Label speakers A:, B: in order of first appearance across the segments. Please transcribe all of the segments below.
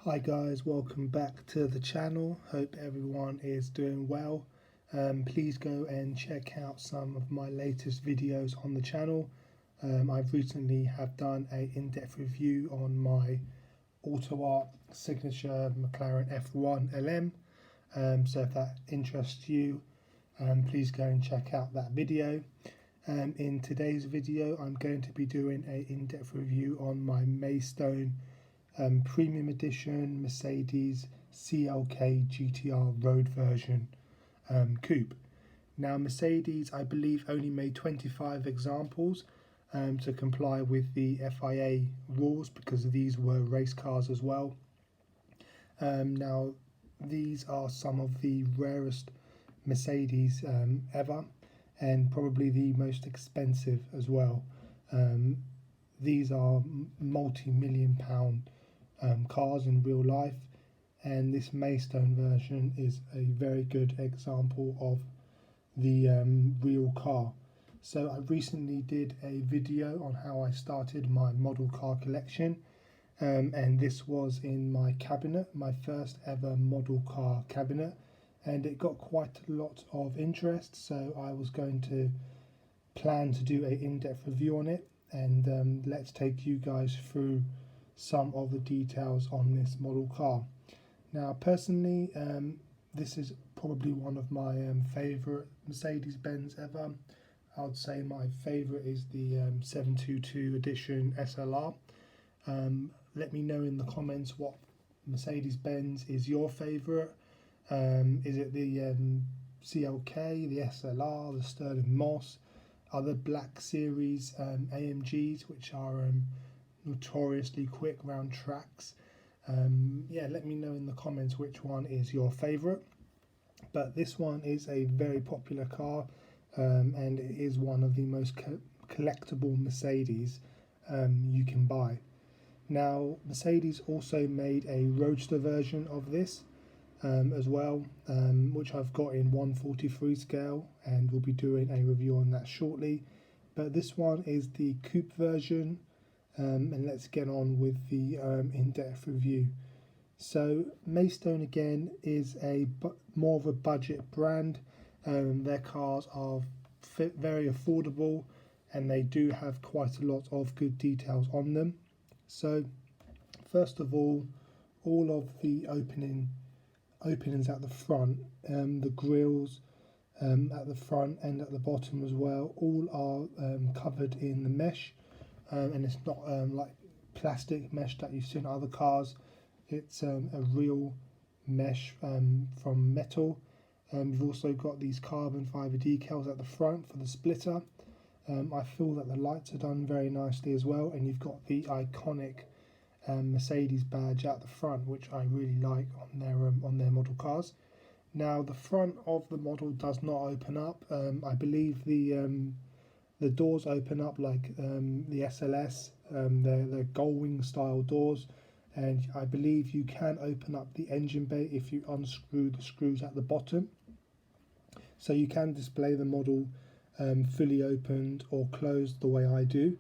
A: Hi guys, welcome back to the channel. Hope everyone is doing well. Please go and check out some of my latest videos on the channel. I've recently have done a in-depth review on my Auto Art signature McLaren F1 LM. So if that interests you, please go and check out that video. In today's video, I'm going to be doing an in-depth review on my Maisto Premium Edition Mercedes CLK-GTR Road version coupe. Now Mercedes, I believe, only made 25 examples to comply with the FIA rules, because these were race cars as well. Now these are some of the rarest Mercedes ever, and probably the most expensive as well. These are multi-million pound cars in real life, and this Maisto version is a very good example of the real car. So I recently did a video on how I started my model car collection, and this was in my cabinet, my first ever model car cabinet, and it got quite a lot of interest, so I was going to plan to do an in-depth review on it, and let's take you guys through some of the details on this model car. Now personally, this is probably one of my favourite Mercedes-Benz ever. I would say my favourite is the 722 edition SLR. Let me know in the comments what Mercedes-Benz is your favourite. Is it the CLK, the SLR, the Sterling Moss, other Black Series AMGs, which are notoriously quick round tracks? Yeah, let me know in the comments which one is your favourite. But this one is a very popular car, and it is one of the most collectible Mercedes you can buy. Now Mercedes also made a roadster version of this as well, which I've got in 1/43 scale, and we'll be doing a review on that shortly. But this one is the coupe version, and let's get on with the in-depth review. So Maisto again is more of a budget brand. Their cars are very affordable, and they do have quite a lot of good details on them. So first of all of the openings at the front, the grills at the front and at the bottom as well, all are covered in the mesh, and it's not like plastic mesh that you see in other cars. It's a real mesh from metal. You've also got these carbon fibre decals at the front for the splitter. I feel that the lights are done very nicely as well, and you've got the iconic Mercedes badge at the front, which I really like on their model cars. Now the front of the model does not open up. I believe the doors open up like the SLS, they're gull-wing style doors, and I believe you can open up the engine bay if you unscrew the screws at the bottom. So you can display the model fully opened or closed the way I do.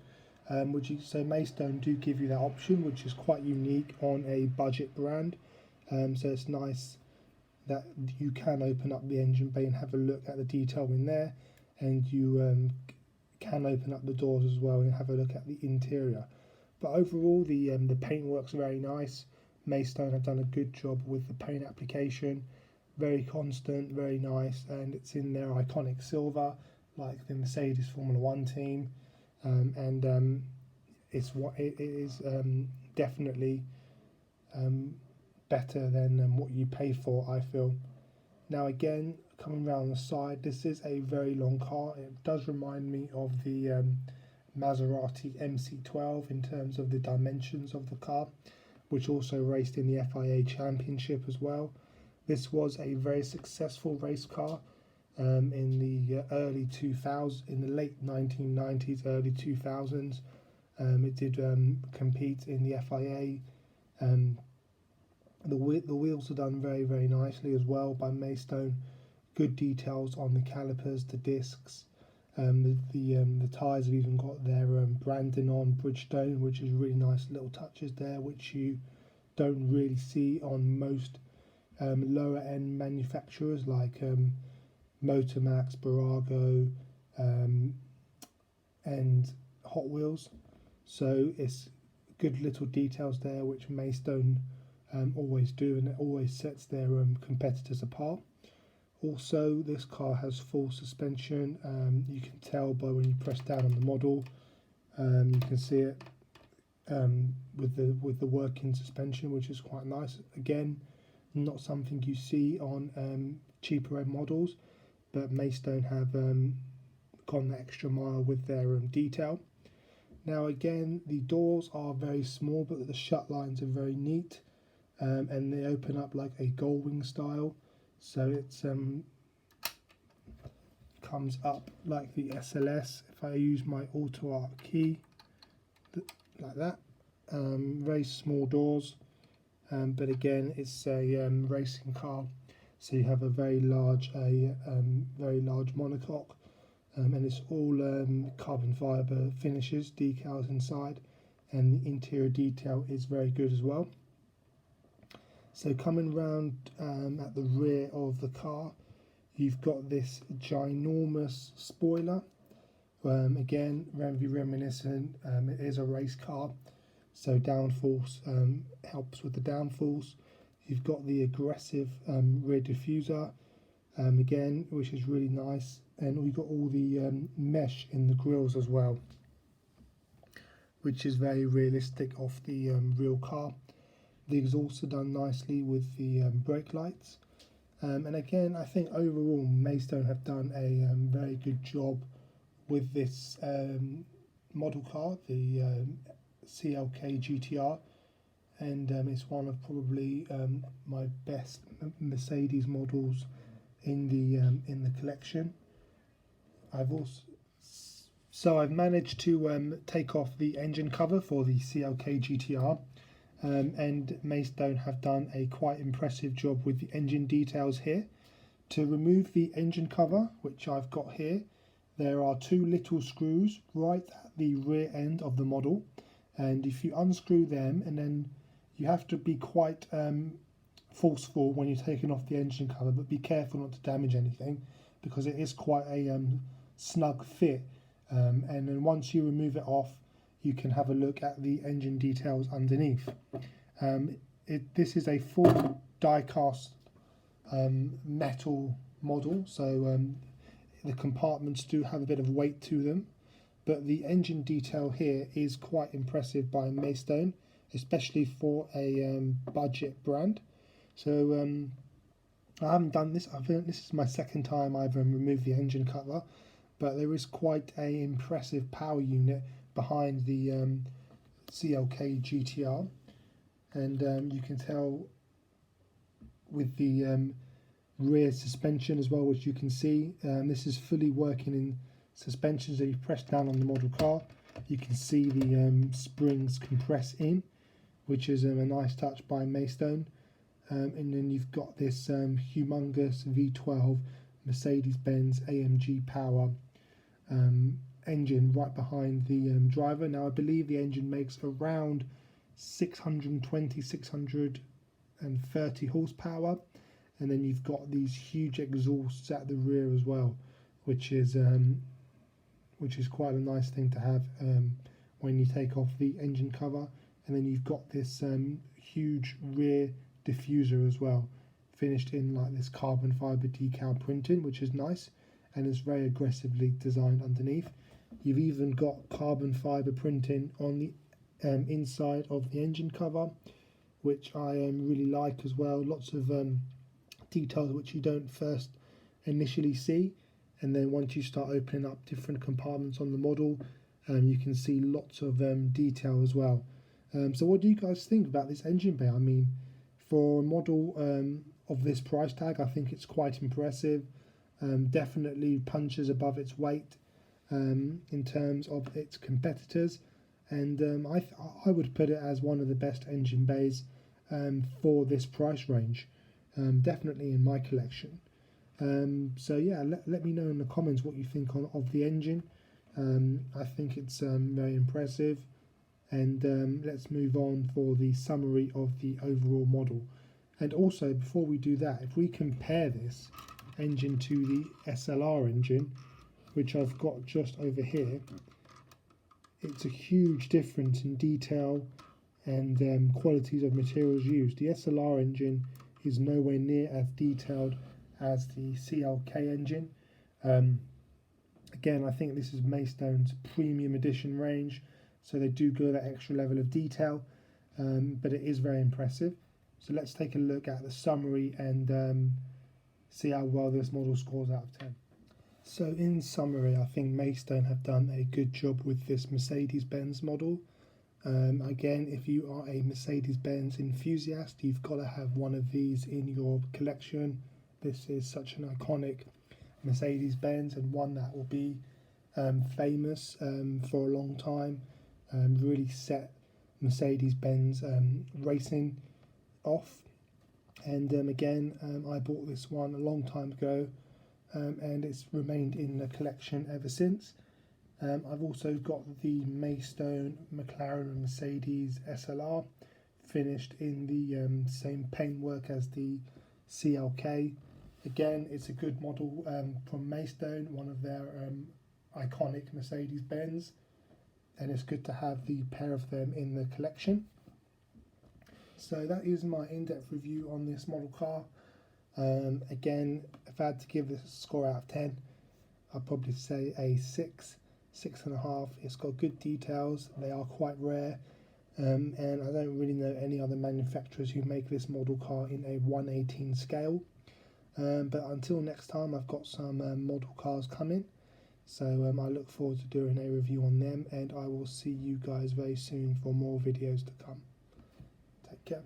A: So Maisto do give you that option, which is quite unique on a budget brand. So it's nice that you can open up the engine bay and have a look at the detail in there, and you can open up the doors as well and have a look at the interior. But overall, the paint works very nice. Maisto have done a good job with the paint application, very constant, very nice, and it's in their iconic silver like the Mercedes Formula 1 team. And it is definitely better than what you pay for, I feel. Now again, coming around the side, this is a very long car. It does remind me of the Maserati MC12 in terms of the dimensions of the car, which also raced in the FIA Championship as well. This was a very successful race car in the early 2000s, in the late 1990s, early 2000s. It did compete in the FIA. The wheels are done very, very nicely as well by Maisto. Good details on the calipers, the discs. The tyres have even got their branding on Bridgestone, which is really nice little touches there, which you don't really see on most lower end manufacturers like Motormax, Barago, and Hot Wheels. So it's good little details there which Maisto always do, and it always sets their competitors apart. Also, this car has full suspension. You can tell by when you press down on the model. You can see it with the working suspension, which is quite nice. Again, not something you see on cheaper end models, but Maisto have gone the extra mile with their detail. Now again, the doors are very small, but the shut lines are very neat, and they open up like a gullwing style. So it's comes up like the SLS. If I use my auto arc key, like that, very small doors, but again, it's a racing car, so you have a very large monocoque, and it's all carbon fibre finishes, decals inside, and the interior detail is very good as well. So coming round at the rear of the car, you've got this ginormous spoiler. Again, very reminiscent. It is a race car, so downforce helps with the downforce. You've got the aggressive rear diffuser, again, which is really nice, and we've got all the mesh in the grills as well, which is very realistic off the real car. The exhausts are done nicely with the brake lights, and again, I think overall Maisto have done a very good job with this model car, the CLK-GTR, and it's one of probably my best Mercedes models in the collection. I've managed to take off the engine cover for the CLK-GTR. And Maisto have done a quite impressive job with the engine details here. To remove the engine cover, which I've got here, there are two little screws right at the rear end of the model, and if you unscrew them, and then you have to be quite forceful when you're taking off the engine cover, but be careful not to damage anything, because it is quite a snug fit, and then once you remove it off, you can have a look at the engine details underneath. This is a full die-cast metal model, so the compartments do have a bit of weight to them, but the engine detail here is quite impressive by Maisto, especially for a budget brand. So I haven't done this. This is my second time I've removed the engine cover, but there is quite an impressive power unit behind the CLK-GTR, and you can tell with the rear suspension as well, which you can see. This is fully working in suspension, so you press down on the model car, you can see the springs compress in, which is a nice touch by Maisto. And then you've got this humongous V12 Mercedes-Benz AMG power engine right behind the driver. Now I believe the engine makes around 620, 630 horsepower, and then you've got these huge exhausts at the rear as well, which is quite a nice thing to have when you take off the engine cover. And then you've got this huge rear diffuser as well, finished in like this carbon fibre decal printing, which is nice, and is very aggressively designed underneath. You've even got carbon fibre printing on the inside of the engine cover, which I really like as well. Lots of details which you don't first initially see, and then once you start opening up different compartments on the model, you can see lots of detail as well. So what do you guys think about this engine bay? I mean, for a model of this price tag, I think it's quite impressive. Definitely punches above its weight in terms of its competitors, and I would put it as one of the best engine bays for this price range, definitely in my collection. So yeah, let me know in the comments what you think of the engine. I think it's very impressive. And let's move on for the summary of the overall model. And also, before we do that, if we compare this engine to the SLR engine, which I've got just over here, it's a huge difference in detail and qualities of materials used. The SLR engine is nowhere near as detailed as the CLK engine. Again, I think this is Maisto's premium edition range, so they do go that extra level of detail, but it is very impressive. So let's take a look at the summary and see how well this model scores out of 10. So in summary, I think Maisto have done a good job with this Mercedes-Benz model. Again, if you are a Mercedes-Benz enthusiast, you've got to have one of these in your collection. This is such an iconic Mercedes-Benz, and one that will be famous for a long time. Really set Mercedes-Benz racing off. And again, I bought this one a long time ago, and it's remained in the collection ever since. I've also got the Maisto McLaren and Mercedes SLR, finished in the same paintwork as the CLK. Again, it's a good model from Maisto, one of their iconic Mercedes-Benz, and it's good to have the pair of them in the collection. So that is my in-depth review on this model car. Again, if I had to give this a score out of 10, I'd probably say a 6.5. It's got good details, they are quite rare, and I don't really know any other manufacturers who make this model car in a 1/18 scale. But until next time, I've got some model cars coming, so I look forward to doing a review on them, and I will see you guys very soon for more videos to come. Take care.